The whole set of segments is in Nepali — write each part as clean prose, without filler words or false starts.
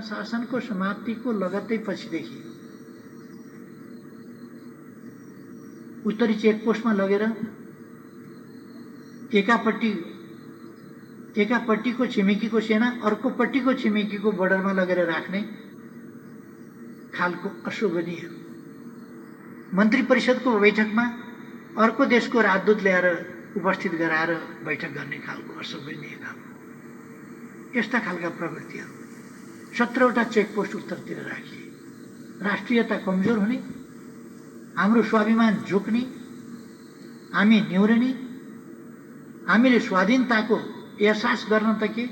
शासनको समाप्तिको लगत्तै पछिदेखि उत्तरी चेकपोस्टमा लगेर एकापट्टिको छिमेकीको सेना अर्कोपट्टिको छिमेकीको बोर्डरमा लगेर राख्ने खालको अशोभनीय, मन्त्री परिषदको बैठकमा अर्को देशको राजदूत ल्याएर उपस्थित गराएर बैठक गर्ने खालको अशोभनीय काम, यस्ता खालका प्रवृत्तिहरू 17वटा चेकपोस्ट उत्तरतिर राखिए। राष्ट्रियता कमजोर हुने, हाम्रो स्वाभिमान झुक्ने, हामी न्यूरने, हामीले स्वाधीनताको एहसास गर्न त के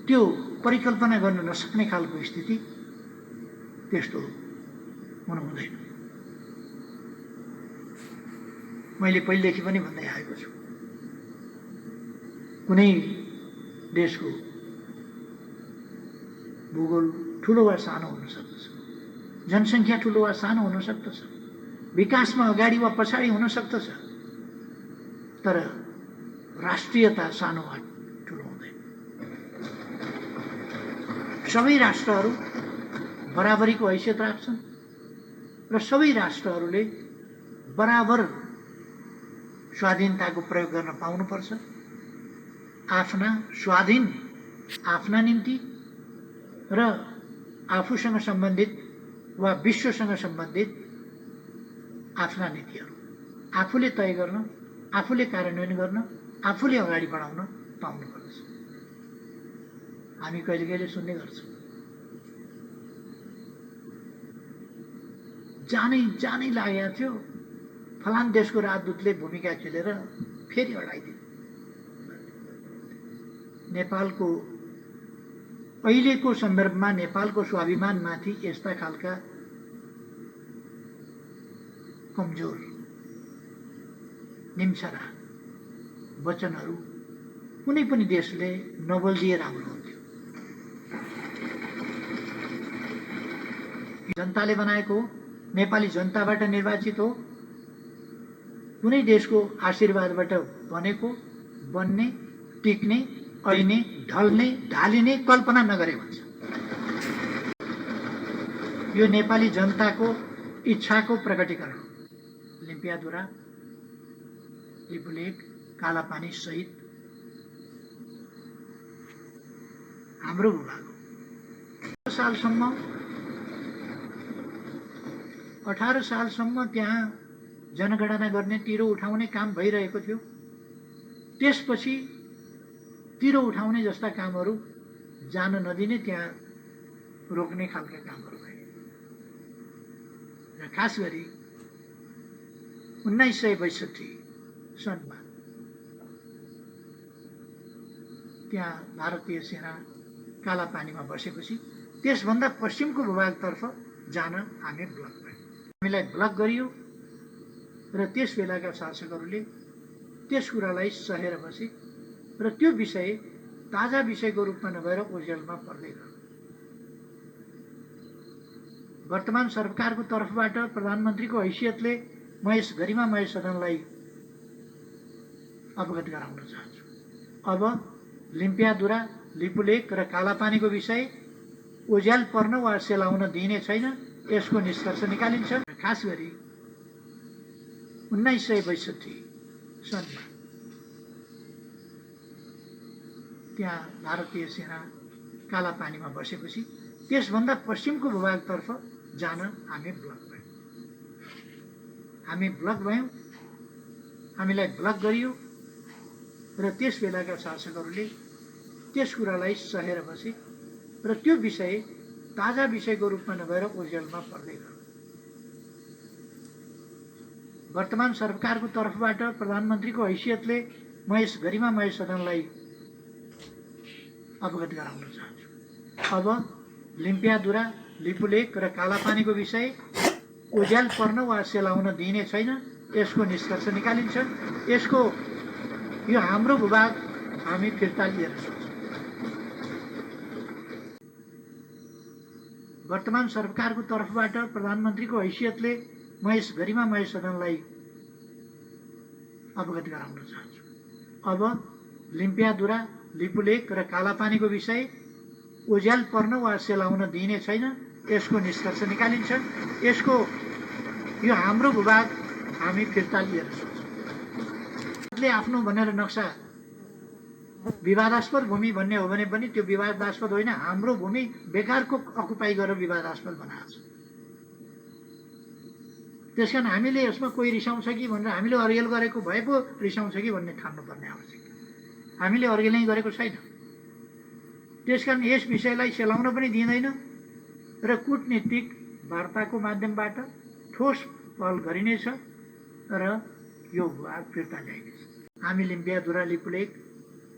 त्यो परिकल्पना गर्न नसक्ने खालको स्थिति, त्यस्तो हुनु हुँदैन। मैले पहिलेदेखि पनि भन्दै आएको छु, कुनै देशको भूगोल ठुलो वा सानो हुन सक्दछ, जनसङ्ख्या ठुलो वा सानो हुन सक्दछ, विकासमा अगाडि वा पछाडि हुन सक्दछ, तर राष्ट्रियता सानो वा ठुलो हुँदैन। सबै राष्ट्रहरू बराबरीको हैसियत राख्छन् र सबै राष्ट्रहरूले बराबर स्वाधीनताको प्रयोग गर्न पाउनुपर्छ। आफ्ना स्वाधीन, आफ्ना निम्ति र आफूसँग सम्बन्धित वा विश्वसँग सम्बन्धित आफ्ना नीतिहरू आफूले तय गर्न, आफूले कार्यान्वयन गर्न, आफूले अगाडि बढाउन पाउनुपर्छ। हामी कहिले कहिले सुन्ने गर्छौँ, जानै लागेको थियो, फलान देशको राजदूतले भूमिका खेलेर फेरि अडाइदियो। नेपालको अहिलेको सन्दर्भमा नेपालको स्वाभिमानमाथि यस्ता खालका कमजोर, निम्छरा वचनहरू कुनै पनि देशले नबोलिदिए राम्रो हुन्थ्यो। जनताले बनाएको हो, नेपाली जनताबाट निर्वाचित हो, कुनै देशको आशीर्वादबाट बनेको, बन्ने, टिक्ने, अडिने, ढल्ने, ढालिने कल्पना नगरे भन्छ। यो नेपाली जनताको इच्छाको प्रकटीकरण हो। लिम्पियाधुरा, लिपुलेक, कालापानी सहित हाम्रो भूभाग हो। 18 सालसम्म त्यहाँ जनगणना गर्ने, तिरो उठाउने काम भइरहेको थियो। त्यसपछि तिरो उठाउने जस्ता कामहरू जान नदिने, त्यहाँ रोक्ने खालका कामहरू भए। र खास गरी 1962 सनमा त्यहाँ भारतीय सेना कालापानीमा बसेपछि त्यसभन्दा पश्चिमको भूभागतर्फ जान हामी ब्लक भयौँ। हामीलाई ब्लक गरियो र त्यस बेलाका शासकहरूले त्यस कुरालाई सहेर बसे र त्यो विषय ताजा विषयको रूपमा नभएर ओझेलमा पर्दै गयो। वर्तमान सरकारको तर्फबाट प्रधानमन्त्रीको हैसियतले म यस गरिमामय सदनलाई अवगत गराउन चाहन्छु। अब लिम्पियाधुरा, लिपुलेक र कालापानीको विषय ओझ्याल पर्न वा सेलाउन दिइने छैन, यसको निष्कर्ष निकालिन्छ। खास गरी 1962 सनमा त्यहाँ भारतीय सेना कालापानीमा बसेपछि त्यसभन्दा पश्चिमको भूभागतर्फ जान हामी ब्लक भयौँ। हामी ब्लक भयौँ, हामीलाई ब्लक गरियो र त्यस बेलाका शासकहरूले त्यस कुरालाई सहेर बसे र त्यो विषय ताजा विषयको रूपमा नभएर ओझेलमा पर्दै गयो। वर्तमान सरकारको तर्फबाट प्रधानमन्त्रीको हैसियतले म यस गरिमामय सदनलाई अवगत गराउन चाहन्छु। अब लिम्पियाधुरा, लिपुलेक र कालापानीको विषय ओझ्याल पर्न वा सेलाउन दिइने छैन, यसको निष्कर्ष निकालिन्छ। यसको यो हाम्रो भूभाग, हामी फिर्ता लिएर सक्छौँ। वर्तमान सरकारको तर्फबाट प्रधानमन्त्रीको हैसियतले म यस गरिमामय सदनलाई अवगत गराउन चाहन्छु। अब लिम्पियाधुरा, लिपुलेक र कालापानीको विषय उज्याल पर्न वा सेलाउन दिइने छैन। यसको निष्कर्ष निकालिन्छ। यसको यो हाम्रो भूभाग हामी फिर्ता लिएर सोच्छौँ। आफ्नो भनेर नक्सा विवादास्पद भूमि भन्ने हो भने पनि त्यो विवादास्पद होइन, हाम्रो भूमि बेकारको अकुपाई गरेर विवादास्पद बनाएको छ। त्यसकारण हामीले यसमा कोही रिसाउँछ कि भनेर हामीले अर्गेल गरेको भए पो रिसाउँछ कि भन्ने ठान्नुपर्ने आवश्यक। हामीले अर्गेलै गरेको छैन। त्यसकारण यस विषयलाई सेलाउन पनि दिँदैन र कूटनीतिक वार्ताको माध्यमबाट ठोस पहल गरिनेछ र यो भूभाग फिर्ता ल्याइनेछ। हामी लिम्पिया दुरा लिपुलेक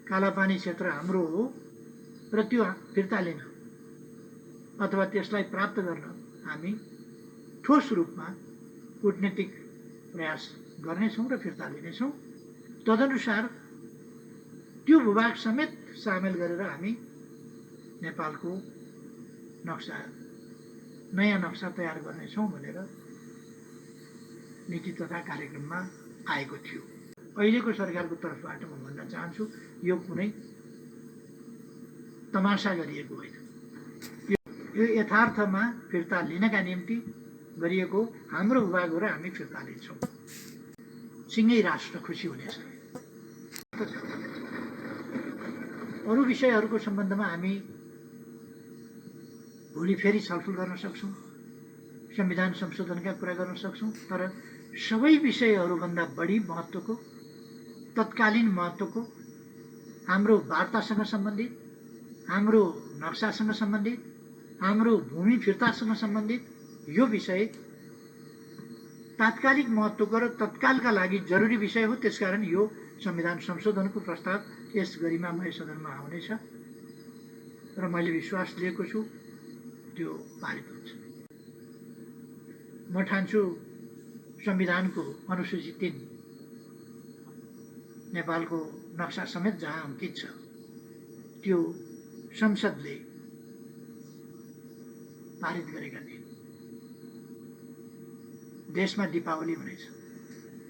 कालापानी क्षेत्र हाम्रो हो र त्यो फिर्ता लिन अथवा त्यसलाई प्राप्त गर्न हामी ठोस रूपमा कूटनीतिक प्रयास गर्नेछौँ र फिर्ता लिनेछौँ। तदनुसार त्यो भूभाग समेत सामेल गरेर हामी नेपालको नक्सा नयाँ नक्सा तयार गर्नेछौँ भनेर नीति तथा कार्यक्रममा आएको थियो। अहिलेको सरकारको तर्फबाट म भन्न चाहन्छु, यो कुनै तमासा गरिएको होइन। यो यथार्थमा फिर्ता लिनका निम्ति गरिएको हाम्रो भूभाग हो र हामी फिर्ता लिन्छौँ। सिङ्गै राष्ट्र खुसी हुनेछ। अरू विषयहरूको सम्बन्धमा हामी भोलि फेरि छलफल गर्न सक्छौँ, संविधान संशोधनका कुरा गर्न सक्छौँ। तर सबै विषयहरूभन्दा बढी महत्त्वको, तत्कालीन महत्त्वको, हाम्रो वार्तासँग सम्बन्धित, हाम्रो नक्सासँग सम्बन्धित, हाम्रो भूमि फिर्तासँग सम्बन्धित यो विषय तात्कालिक महत्त्वको र तत्कालका लागि जरुरी विषय हो। त्यसकारण यो संविधान संशोधनको प्रस्ताव यस गरिमामय सदनमा आउनेछ र मैले विश्वास लिएको छु त्यो पारित हुन्छ। म ठान्छु संविधानको अनुसूची 3 नेपालको नक्सा समेत जहाँ अङ्कित छ त्यो संसदले पारित गरेका थिए। देशमा दीपावली हुनेछ।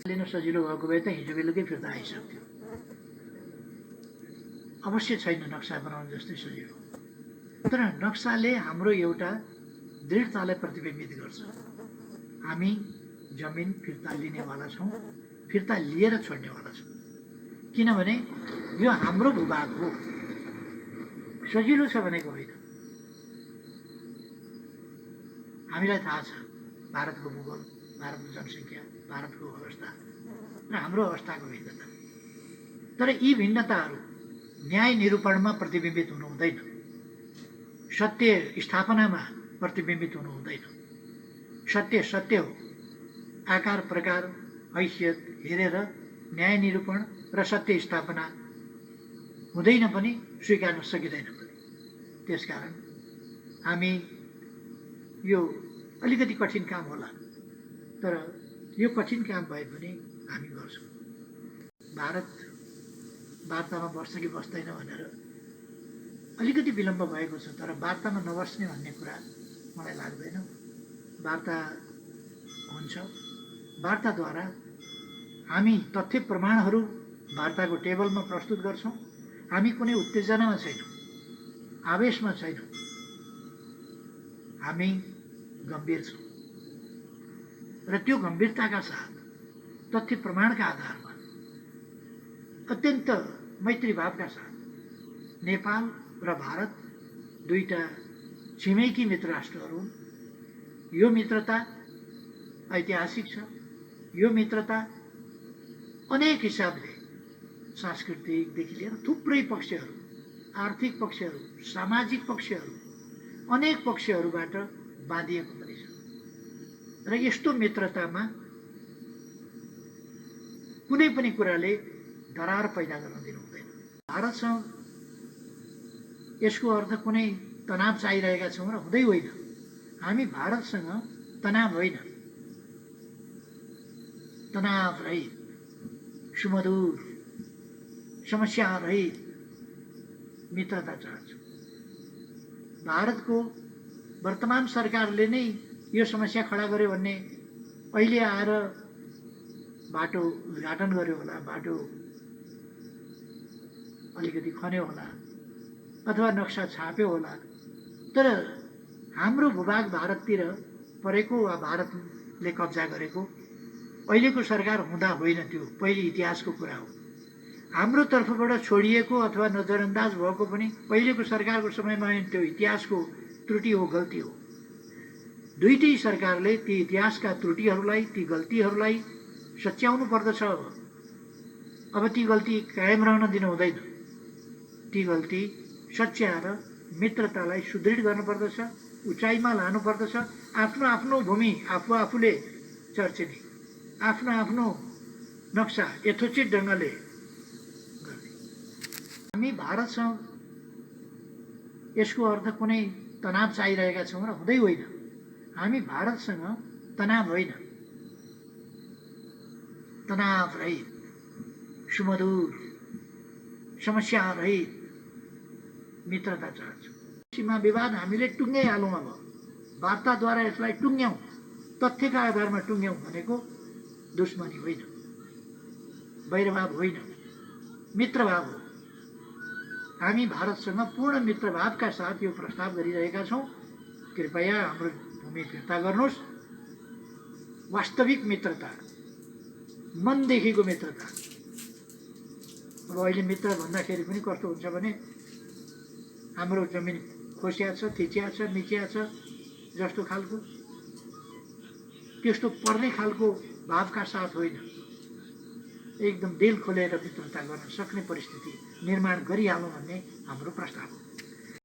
लिन सजिलो भएको भए त हिजो बेलुकै फिर्ता आइसक्थ्यो। अवश्य छैन नक्सा बनाउनु जस्तै सजिलो। तर नक्साले हाम्रो एउटा दृढतालाई प्रतिबिम्बित गर्छ। हामी जमिन फिर्ता लिनेवाला छौँ, फिर्ता लिएर छोड्नेवाला छौँ। किनभने यो हाम्रो भूभाग हो। सजिलो छ भनेको होइन। हामीलाई थाहा छ भारतको भूगोल, भारतको जनसङ्ख्या, भारतको अवस्था र हाम्रो अवस्थाको भिन्नता। तर यी भिन्नताहरू न्याय निरूपणमा प्रतिबिम्बित हुनु हुँदैन, सत्य स्थापनामा प्रतिबिम्बित हुनु हुँदैन। सत्य सत्य हो। आकार प्रकार हैसियत हेरेर न्याय निरूपण र सत्य स्थापना हुँदैन पनि, स्वीकार्न सकिँदैन पनि। त्यसकारण हामी यो अलिकति कठिन काम होला, तर यो कठिन काम भए पनि हामी गर्छौँ। भारत वार्तामा बस्छ कि बस्दैन भनेर अलिकति विलम्ब भएको छ, तर वार्तामा नबस्ने भन्ने कुरा मलाई लाग्दैन। वार्ता हुन्छ। वार्ताद्वारा हामी तथ्य प्रमाणहरू वार्ताको टेबलमा प्रस्तुत गर्छौँ। हामी कुनै उत्तेजनामा छैनौँ, आवेशमा छैनौँ। हामी गम्भीर छौँ र त्यो गम्भीरताका साथ तथ्य प्रमाणका आधारमा अत्यन्त मैत्रीभावका साथ नेपाल र भारत दुईटा छिमेकी मित्र राष्ट्रहरू हुन्। यो मित्रता ऐतिहासिक छ। यो मित्रता अनेक हिसाबले सांस्कृतिकदेखि लिएर थुप्रै पक्षहरू, आर्थिक पक्षहरू, सामाजिक पक्षहरू, अनेक पक्षहरूबाट बाँधिएको पनि छ। र यस्तो मित्रतामा कुनै पनि कुराले दरार पैदा गर्न दिनु हुँदैन। भारतसँग यसको अर्थ कुनै तनाव चाहिरहेका छौँ र हुँदै होइन। हामी भारतसँग तनाव होइन, तनाव रहित, सुमधुर, समस्या रहित मित्रता चाहन्छौँ। भारतको वर्तमान सरकारले नै यो समस्या खडा गर्यो भन्ने अहिले आएर बाटो उद्घाटन गर्यो होला, बाटो अलिकति खन्यो होला, अथवा नक्सा छाप्यो होला, तर हाम्रो भूभाग भारततिर परेको वा भारतले कब्जा गरेको अहिलेको सरकार हुँदा होइन, त्यो पहिले इतिहासको कुरा हो। हाम्रो तर्फबाट छोडिएको अथवा नजरअन्दाज भएको पनि पहिलेको सरकारको समयमा त्यो इतिहासको त्रुटि हो, गल्ती हो। दुईटै सरकारले ती इतिहासका त्रुटिहरूलाई, ती गल्तीहरूलाई सच्याउनु पर्दछ। अब ती गल्ती कायम रहन दिनु हुँदैन। ती गल्ती सच्याएर मित्रतालाई सुदृढ गर्नुपर्दछ, उचाइमा लानुपर्दछ। आफ्नो आफ्नो भूमि आफूले चर्चिने, आफ्नो आफ्नो नक्सा यथोचित ढङ्गले गर्ने। हामी भारतसँग यसको अर्थ कुनै तनाव चाहिरहेका छौँ र हुँदै होइन। हामी भारतसँग तनाव होइन, तनाव रहित, सुमधुर, समस्या रहित मित्रता चाहन्छौँ। सीमा विवाद हामीले टुङ्ग्याइहालौँ। अब वार्ताद्वारा यसलाई टुङ्ग्याउँ, तथ्यका आधारमा टुङ्ग्याउँ भनेको दुश्मनी होइन, वैरभाव होइन, मित्रभाव हो। हामी भारतसँग पूर्ण मित्रभावका साथ यो प्रस्ताव गरिरहेका छौँ। कृपया हाम्रो भूमि फिर्ता गर्नुहोस्। वास्तविक मित्रता, मनदेखिको मित्रता। अब अहिले मित्र भन्दाखेरि पनि कस्तो हुन्छ भने हाम्रो जमिन खोसिया छ, थिचिया छ, मिचिया छ जस्तो खालको, त्यस्तो पर्ने खालको भावका साथ होइन। एकदम दिल खोलेर मित्रता गर्न सक्ने परिस्थिति निर्माण गरिहालौँ भन्ने हाम्रो प्रस्ताव हो।